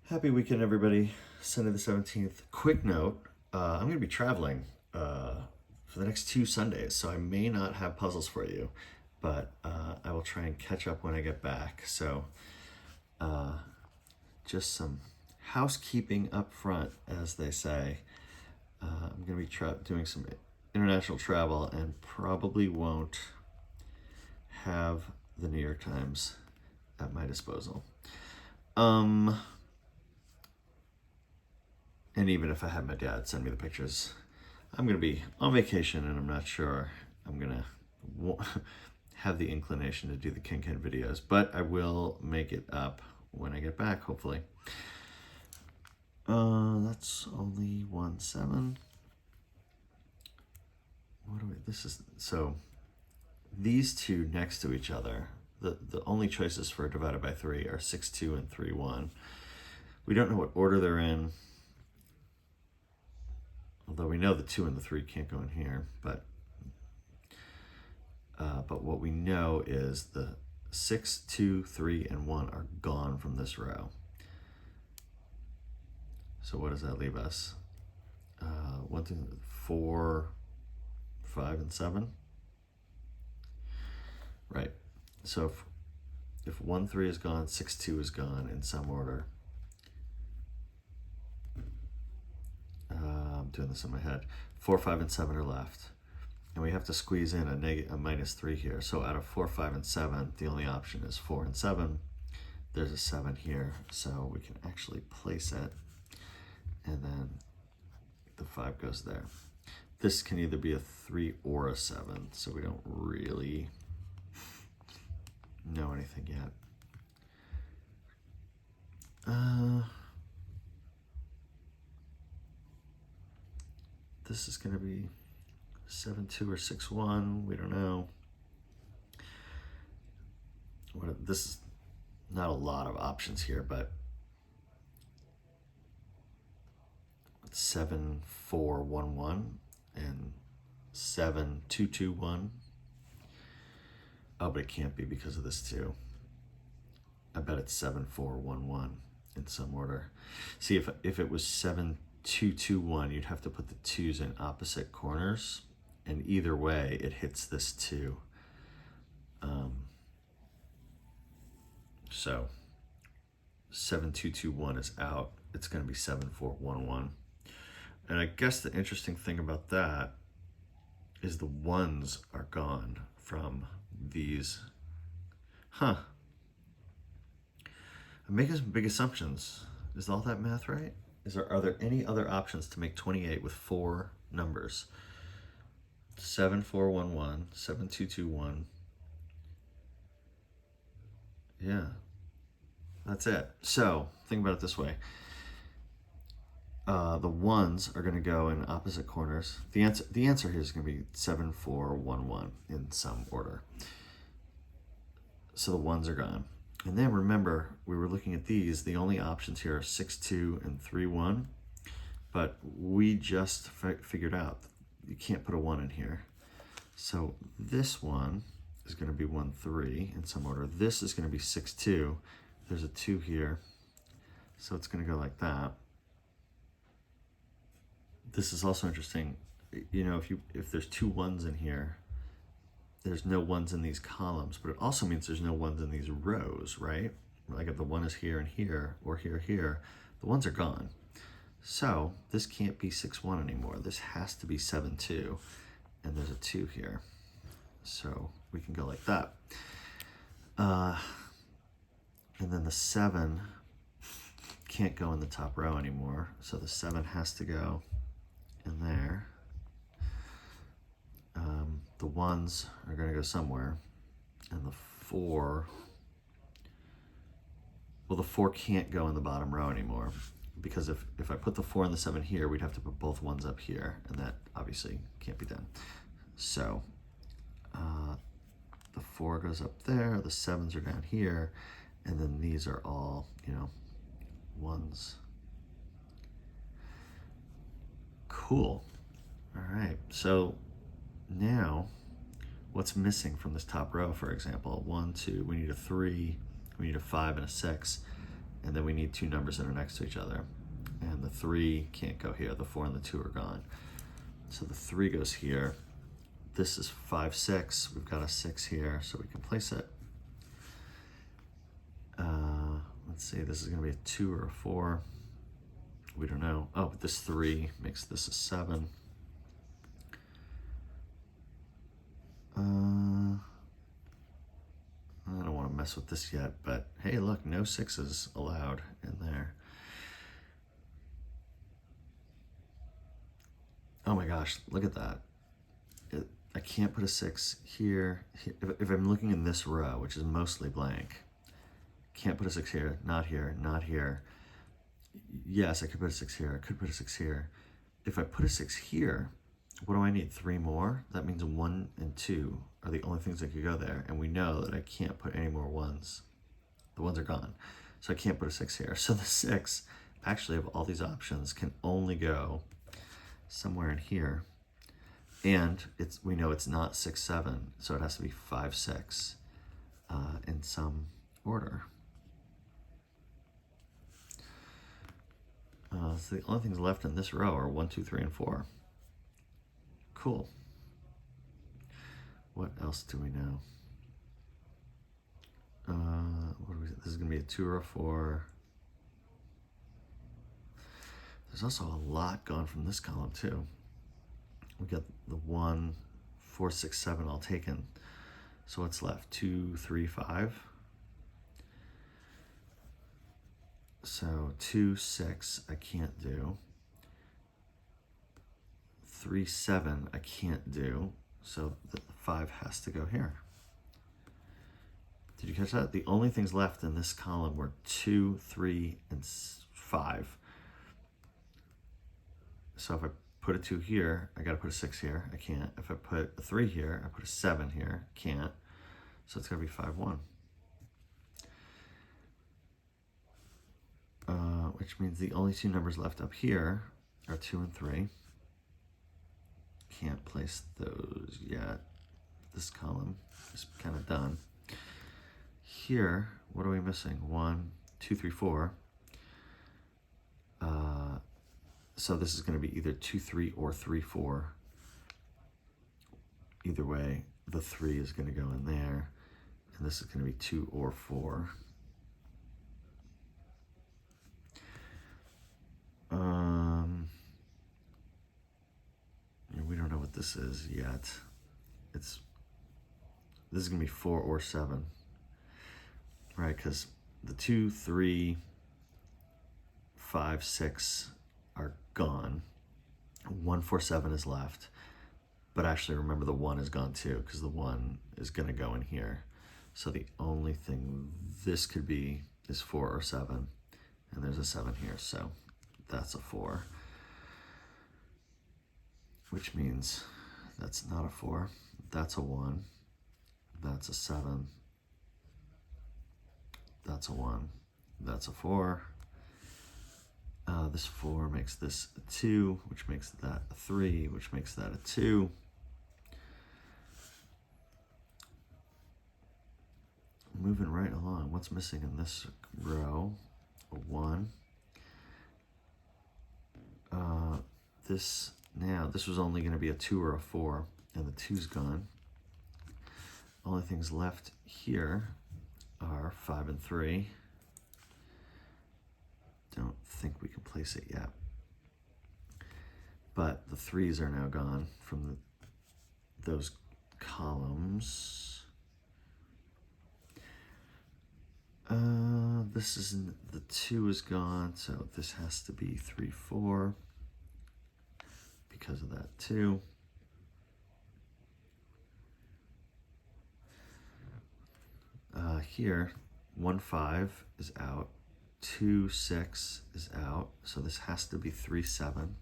Happy weekend, everybody. Sunday the 17th. Quick note, I'm going to be traveling for the next 2 Sundays, so I may not have puzzles for you, but I will try and catch up when I get back. So just some housekeeping up front, as they say. I'm going to be doing some international travel and probably won't have the New York Times at my disposal. And even if I had my dad send me the pictures, I'm going to be on vacation and I'm not sure I'm going to have the inclination to do the KenKen videos, but I will make it up when I get back, hopefully. That's only 1/7. So these two next to each other, the only choices for divided by 3 are 6-2 and 3-1. We don't know what order they're in. Although we know the 2 and the 3 can't go in here, but what we know is the 6, 2, 3, and 1 are gone from this row. So what does that leave us? 1, 2, 4, 5, and 7. Right. So if 1, 3 is gone, 6, 2 is gone in some order. I'm doing this in my head. 4, 5, and 7 are left. And we have to squeeze in a -3 here. So out of 4, 5, and 7, the only option is 4 and 7. There's a 7 here, so we can actually place it. And then the 5 goes there. This can either be a 3 or a 7, so we don't really know anything yet. This is going to be 7-2 or 6-1. We don't know. This is not a lot of options here, but 7-4-1-1 and 7-2-2-1. Oh, but it can't be because of this 2. I bet it's 7-4-1-1 in some order. See, if it was 7-2-2-1, you'd have to put the 2s in opposite corners, and either way, it hits this 2. So 7-2-2-1 is out. It's going to be 7-4-1-1. And I guess the interesting thing about that is the 1s are gone from these. I'm making some big assumptions. Is all that math right? Are there any other options to make 28 with 4 numbers? 7-4-1-1, 7-2-2-1. Yeah, that's it. So think about it this way. The 1s are going to go in opposite corners. The answer here is going to be 7-4-1-1 in some order. So the 1s are gone. And then remember, we were looking at these. The only options here are 6-2 and 3-1. But we just figured out you can't put a 1 in here. So this one is going to be 1-3 in some order. This is going to be 6-2. There's a 2 here. So it's going to go like that. This is also interesting. You know, if there's 2 1s in here, there's no 1s in these columns, but it also means there's no 1s in these rows, right? Like if the 1 is here and here, or here, the 1s are gone. So this can't be 6-1 anymore. This has to be 7-2, and there's a 2 here. So we can go like that. And then the 7 can't go in the top row anymore, so the 7 has to go in there. The 1s are going to go somewhere, and the 4, well, the 4 can't go in the bottom row anymore, because if I put the 4 and the 7 here, we'd have to put both 1s up here, and that obviously can't be done. So the 4 goes up there, the 7s are down here, and then these are all, 1s. Cool. All right, so now what's missing from this top row, for example? 1, 2, we need a 3, we need a 5 and a 6. and then we need two numbers that are next to each other. And the 3 can't go here. The 4 and the 2 are gone. So the 3 goes here. This is 5, 6. We've got a 6 here, so we can place it. Let's see, this is going to be a 2 or a 4. We don't know. Oh, but this 3 makes this a 7. I don't want to mess with this yet, but hey, look, no 6s allowed in there. Oh my gosh, look at that. I can't put a 6 here. If I'm looking in this row, which is mostly blank, can't put a 6 here, not here, not here. Yes, I could put a 6 here, I could put a 6 here. If I put a 6 here, what do I need? 3 more? That means 1 and 2 are the only things that could go there, and we know that I can't put any more 1s. The 1s are gone, so I can't put a 6 here. So the 6, actually, of all these options, can only go somewhere in here. And we know it's not 6, 7, so it has to be 5, 6 in some order. So the only things left in this row are 1, 2, 3, and 4. Cool. What else do we know? This is going to be a 2 or a 4. There's also a lot gone from this column too. We got the 1, 4, 6, 7 all taken. So what's left? 2, 3, 5. So 2, 6 I can't do. 3, 7 I can't do. So the 5 has to go here. Did you catch that? The only things left in this column were 2, 3, and 5. So if I put a 2 here, I gotta put a 6 here, I can't. If I put a 3 here, I put a 7 here, can't. So it's gonna be 5, 1. Which means the only 2 numbers left up here are 2 and 3. Can't place those yet. This column is kind of done. Here, what are we missing? 1, 2, 3, 4. So this is going to be either 2, 3 or 3, 4. Either way, the 3 is going to go in there, and this is going to be 2 or 4. We don't know what this is yet. This is going to be 4 or 7, right? Because the 2, 3, 5, 6 are gone. 1, 4, 7 is left. But actually, remember the 1 is gone too, because the 1 is going to go in here. So the only thing this could be is 4 or 7. And there's a 7 here, so that's a 4. Which means that's not a 4. That's a 1. That's a 7. That's a 1. That's a 4. This 4 makes this a 2, which makes that a 3, which makes that a 2. Moving right along, what's missing in this row? A 1. This was only going to be a 2 or a 4, and the 2's gone. Only things left here are 5 and 3. Don't think we can place it yet. But the 3's are now gone from those columns. The 2 is gone, so this has to be 3, 4 because of that 2. Here, 1, 5 is out. 2, 6 is out, so this has to be 3, 7.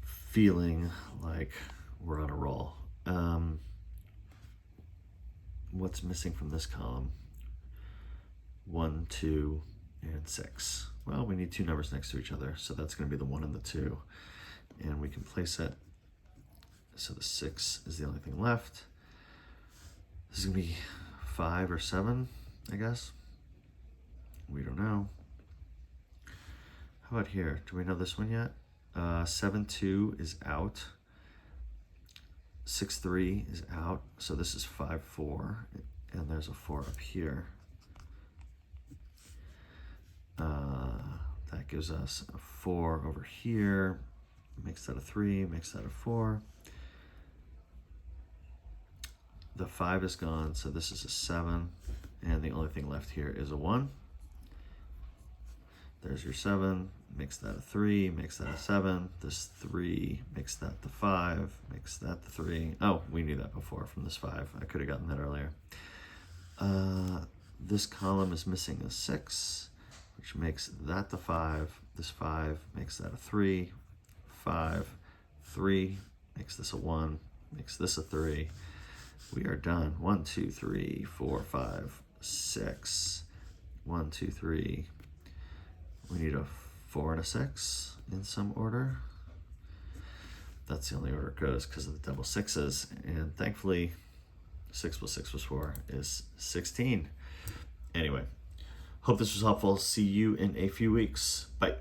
Feeling like we're on a roll. What's missing from this column? 1, 2, and 6. Well, we need 2 numbers next to each other, so that's going to be the 1 and the 2. And we can place it So the 6 is the only thing left. This is gonna be 5 or 7, I guess. We don't know. How about here? Do we know this one yet? 7-2 is out. 6-3 is out. So this is 5-4, and there's a 4 up here. That gives us a 4 over here. Makes that a 3, makes that a 4. The 5 is gone, so this is a 7, and the only thing left here is a 1. There's your 7, makes that a 3, makes that a 7. This 3 makes that the 5, makes that the 3. Oh, we knew that before from this 5. I could have gotten that earlier. This column is missing a 6, which makes that the 5. This 5 makes that a 3, 5, 3, makes this a 1, makes this a 3. We are done. 1, 2, 3, 4, 5, 6. 1, 2, 3. We need a 4 and a 6 in some order. That's the only order it goes because of the double 6s. And thankfully, 6 plus 6 plus 4 is 16. Anyway, hope this was helpful. See you in a few weeks. Bye.